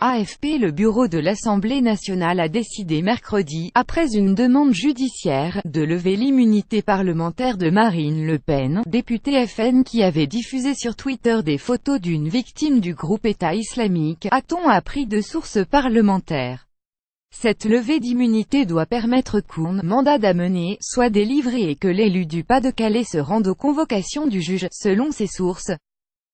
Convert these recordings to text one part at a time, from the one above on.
AFP. Le bureau de l'Assemblée nationale a décidé mercredi, après une demande judiciaire, de lever l'immunité parlementaire de Marine Le Pen, députée FN qui avait diffusé sur Twitter des photos d'une victime du groupe État islamique, a-t-on appris de sources parlementaires. Cette levée d'immunité doit permettre qu'un mandat d'amener soit délivré et que l'élu du Pas-de-Calais se rende aux convocations du juge, selon ces sources.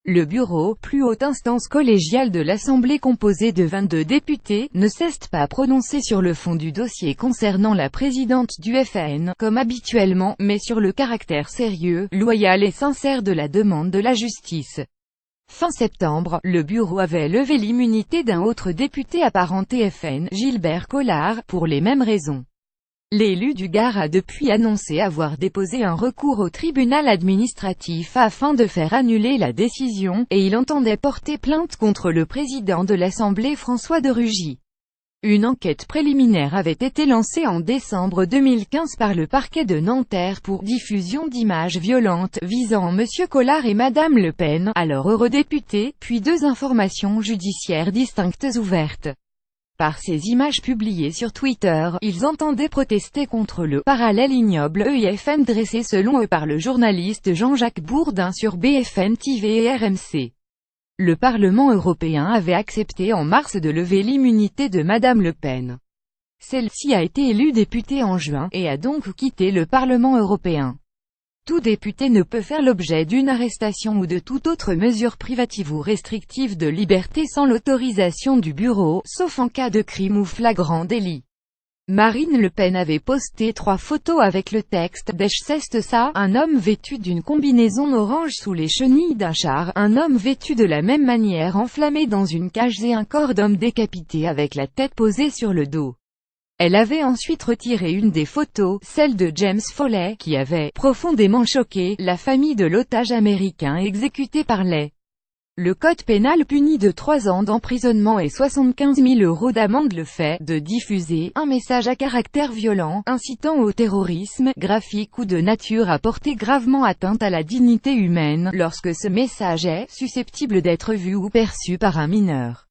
Le bureau, plus haute instance collégiale de l'Assemblée composée de 22 députés, ne s'est pas prononcé sur le fond du dossier concernant la présidente du FN, comme habituellement, mais sur le caractère sérieux, loyal et sincère de la demande de la justice. Fin septembre, le bureau avait levé l'immunité d'un autre député apparenté FN, Gilbert Collard, pour les mêmes raisons. L'élu du Gard a depuis annoncé avoir déposé un recours au tribunal administratif afin de faire annuler la décision, et il entendait porter plainte contre le président de l'Assemblée François de Rugy. Une enquête préliminaire avait été lancée en décembre 2015 par le parquet de Nanterre pour diffusion d'images violentes visant M. Collard et Mme Le Pen, alors eurodéputés, puis 2 informations judiciaires distinctes ouvertes. Par ces images publiées sur Twitter, ils entendaient protester contre le « parallèle ignoble EIFN dressé selon eux par le journaliste Jean-Jacques Bourdin sur BFM TV et RMC. Le Parlement européen avait accepté en mars de lever l'immunité de Mme Le Pen. Celle-ci a été élue députée en juin, et a donc quitté le Parlement européen. Tout député ne peut faire l'objet d'une arrestation ou de toute autre mesure privative ou restrictive de liberté sans l'autorisation du bureau, sauf en cas de crime ou flagrant délit. Marine Le Pen avait posté 3 photos avec le texte « Deschest ça », un homme vêtu d'une combinaison orange sous les chenilles d'un char, un homme vêtu de la même manière enflammé dans une cage et un corps d'homme décapité avec la tête posée sur le dos. Elle avait ensuite retiré une des photos, celle de James Foley, qui avait profondément choqué la famille de l'otage américain exécuté par les. Le code pénal punit de 3 ans d'emprisonnement et 75 000 € d'amende le fait de diffuser un message à caractère violent, incitant au terrorisme, graphique ou de nature à porter gravement atteinte à la dignité humaine, lorsque ce message est susceptible d'être vu ou perçu par un mineur.